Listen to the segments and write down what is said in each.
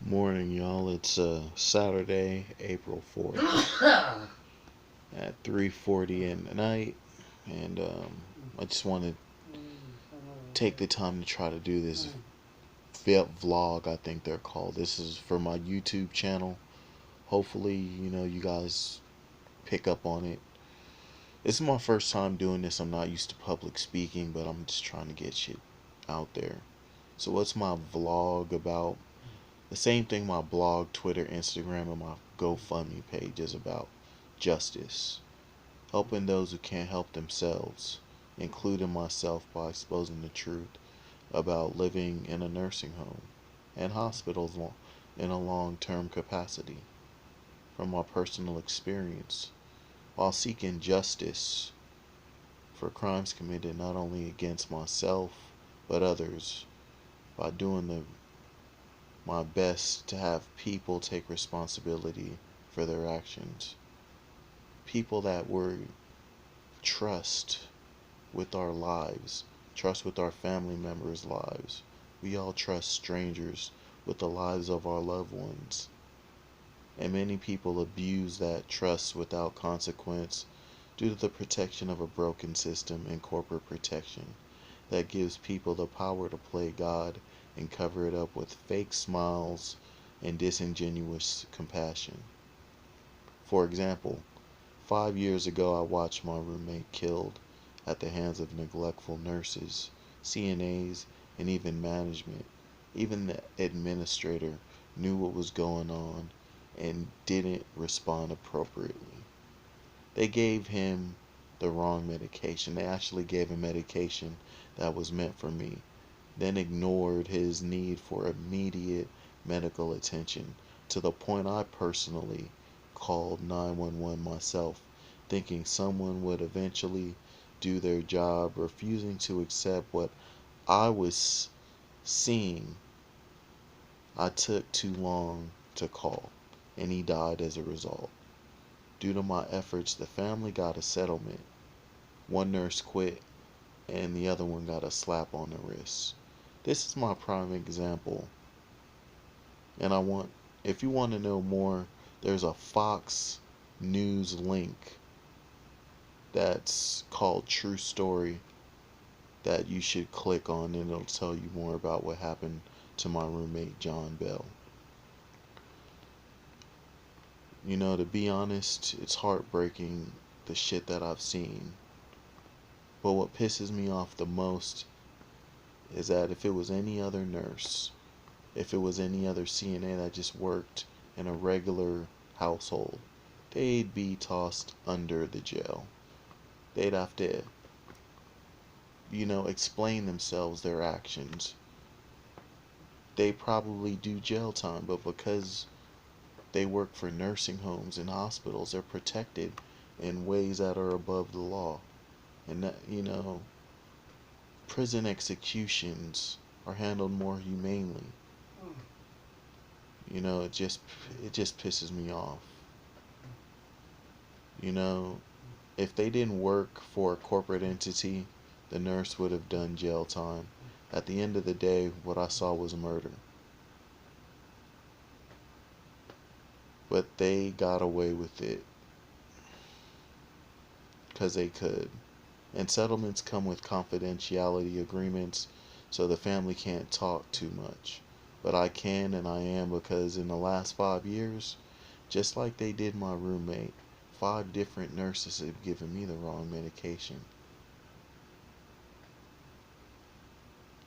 Morning, y'all. It's Saturday, April 4th at 3:40 in the night, and I just want to take the time to try to do this vlog. I think they're called. This is for my YouTube channel. Hopefully, you guys pick up on it. This is my first time doing this. I'm not used to public speaking, but I'm just trying to get shit out there. So, what's my vlog about? The same thing my blog, Twitter, Instagram, and my GoFundMe page is about: justice. Helping those who can't help themselves, including myself, by exposing the truth about living in a nursing home and hospitals in a long term capacity from my personal experience, while seeking justice for crimes committed not only against myself but others, by doing my best to have people take responsibility for their actions. People that we trust with our lives, trust with our family members' lives. We all trust strangers with the lives of our loved ones. And many people abuse that trust without consequence due to the protection of a broken system and corporate protection that gives people the power to play God and cover it up with fake smiles and disingenuous compassion. For example, 5 years ago I watched my roommate killed at the hands of neglectful nurses, CNAs, and even management. Even the administrator knew what was going on and didn't respond appropriately. They gave him the wrong medication. They actually gave him medication that was meant for me, then ignored his need for immediate medical attention, to the point I personally called 911 myself, thinking someone would eventually do their job, refusing to accept what I was seeing. I took too long to call, and he died as a result. Due to my efforts, the family got a settlement. One nurse quit, and the other one got a slap on the wrist. This is my prime example. And if you want to know more, there's a Fox News link that's called True Story that you should click on, and it'll tell you more about what happened to my roommate, John Bell. To be honest, it's heartbreaking, the shit that I've seen. But what pisses me off the most is that if it was any other nurse, if it was any other CNA that just worked in a regular household, they'd be tossed under the jail. They'd have to, explain themselves, their actions. They probably do jail time, but because they work for nursing homes and hospitals, they're protected in ways that are above the law. And that, prison executions are handled more humanely. It just pisses me off. You know, if they didn't work for a corporate entity, the nurse would have done jail time. At the end of the day, what I saw was murder. But they got away with it because they could. And settlements come with confidentiality agreements, so the family can't talk too much. But I can, and I am, because in the last 5 years, just like they did my roommate, 5 different nurses have given me the wrong medication.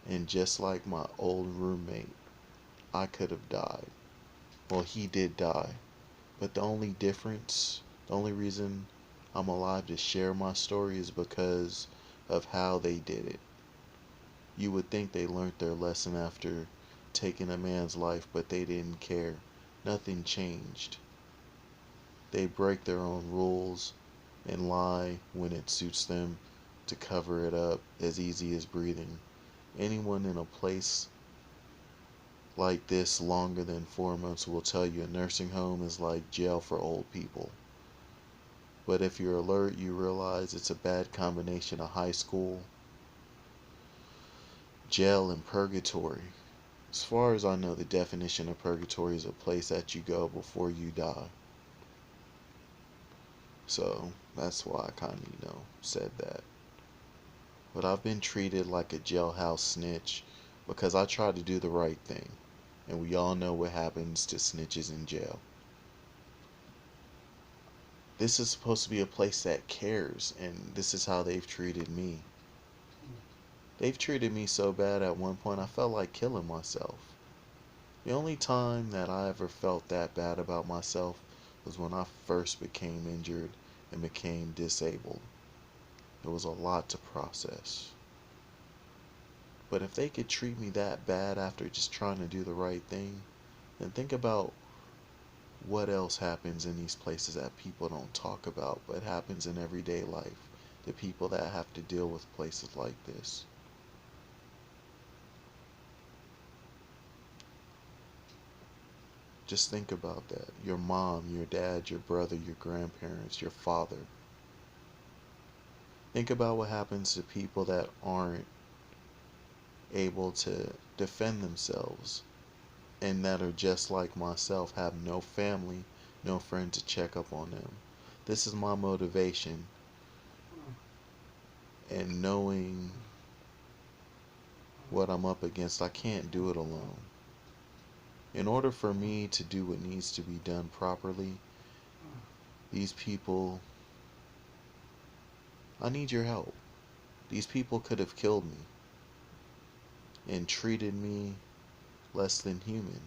And just like my old roommate, I could have died. Well, he did die. But the only reason I'm alive to share my story is because of how they did it. You would think they learned their lesson after taking a man's life, but they didn't care. Nothing changed. They break their own rules and lie when it suits them to cover it up as easy as breathing. Anyone in a place like this longer than 4 months will tell you a nursing home is like jail for old people. But if you're alert, you realize it's a bad combination of high school, jail, and purgatory. As far as I know, the definition of purgatory is a place that you go before you die. So that's why I kind of, said that. But I've been treated like a jailhouse snitch because I tried to do the right thing. And we all know what happens to snitches in jail. This is supposed to be a place that cares, and this is how they've treated me. They've treated me so bad at one point I felt like killing myself. The only time that I ever felt that bad about myself was when I first became injured and became disabled. It was a lot to process. But if they could treat me that bad after just trying to do the right thing, then think about what else happens in these places that people don't talk about, but happens in everyday life. The people that have to deal with places like this. Just think about that. Your mom, your dad, your brother, your grandparents, your father. Think about what happens to people that aren't able to defend themselves and that are just like myself, have no family, no friend to check up on them. This is my motivation, and knowing what I'm up against, I can't do it alone. In order for me to do what needs to be done properly, these people, I need your help. These people could have killed me and treated me less than human,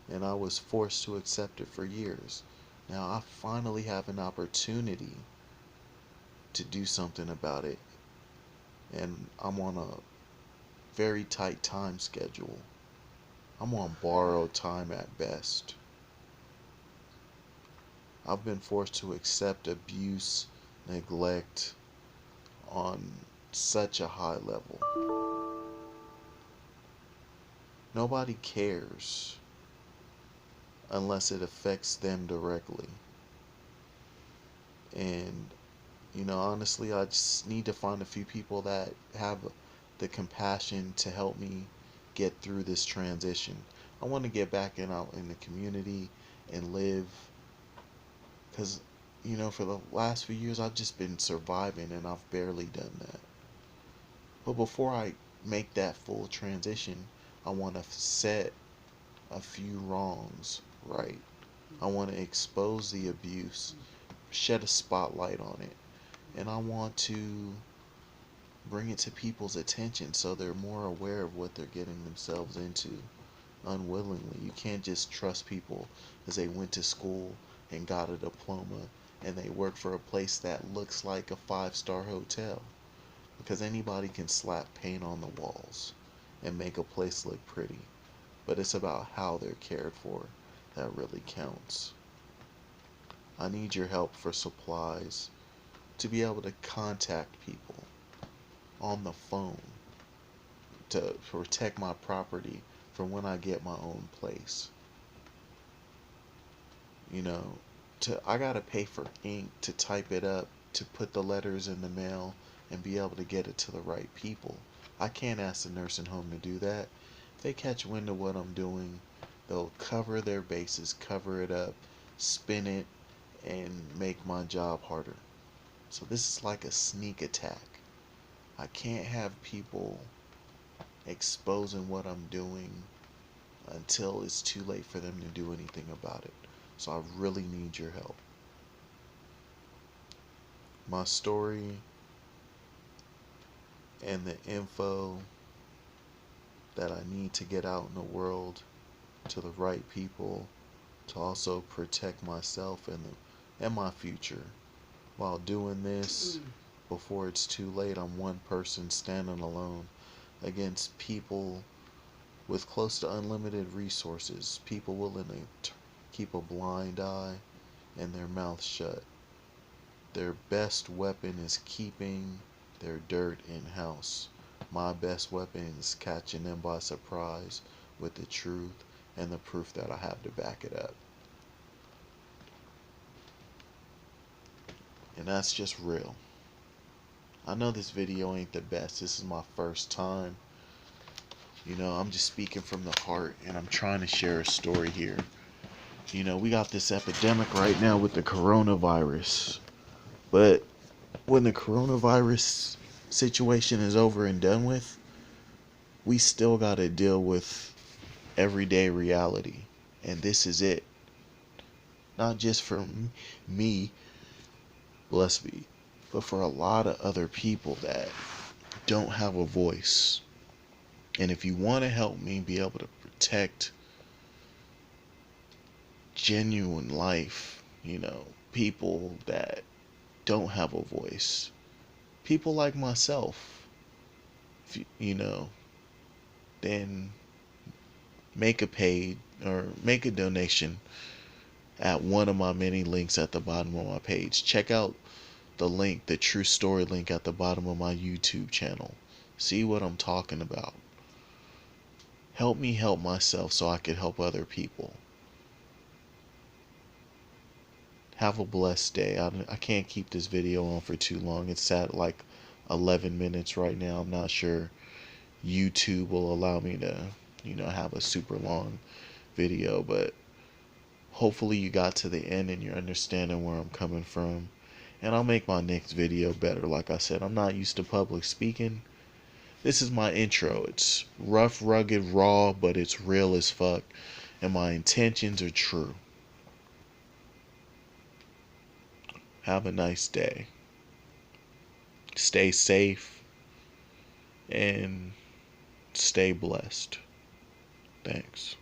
and I was forced to accept it for years. Now I finally have an opportunity to do something about it, and I'm on a very tight time schedule. I'm on borrowed time at best. I've been forced to accept abuse, neglect on such a high level. Nobody cares unless it affects them directly. And, honestly, I just need to find a few people that have the compassion to help me get through this transition. I want to get back out in the community and live because, for the last few years I've just been surviving and I've barely done that. But before I make that full transition, I want to set a few wrongs right. I want to expose the abuse, shed a spotlight on it, and I want to bring it to people's attention so they're more aware of what they're getting themselves into unwillingly. You can't just trust people because they went to school and got a diploma and they work for a place that looks like a five-star hotel, because anybody can slap paint on the walls and make a place look pretty, but it's about how they're cared for that really counts. I need your help for supplies, to be able to contact people on the phone, to protect my property for when I get my own place. You know, I gotta pay for ink to type it up, to put the letters in the mail and be able to get it to the right people. I can't ask the nursing home to do that. If they catch wind of what I'm doing, they'll cover their bases, cover it up, spin it, and make my job harder. So this is like a sneak attack. I can't have people exposing what I'm doing until it's too late for them to do anything about it. So I really need your help. My story and the info that I need to get out in the world to the right people, to also protect myself and my future. While doing this, before it's too late, I'm one person standing alone against people with close to unlimited resources, people willing to keep a blind eye and their mouth shut. Their best weapon is keeping their dirt in house. My best weapon is catching them by surprise with the truth and the proof that I have to back it up. And that's just real. I know this video ain't the best. This is my first time. I'm just speaking from the heart, and I'm trying to share a story here. We got this epidemic right now with the coronavirus. But when the coronavirus situation is over and done with, we still got to deal with everyday reality. And this is it. Not just for me, bless me, but for a lot of other people that don't have a voice. And if you want to help me be able to protect genuine life, people that don't have a voice, people like myself, then make a paid or make a donation at one of my many links at the bottom of my page. Check out the link, the true story link at the bottom of my YouTube channel. See what I'm talking about. Help me help myself so I can help other people. Have a blessed day. I can't keep this video on for too long. It's at like 11 minutes right now. I'm not sure YouTube will allow me to, have a super long video, but hopefully you got to the end and you're understanding where I'm coming from. And I'll make my next video better. Like I said, I'm not used to public speaking. This is my intro. It's rough, rugged, raw, but it's real as fuck. And my intentions are true. Have a nice day. Stay safe and stay blessed. Thanks.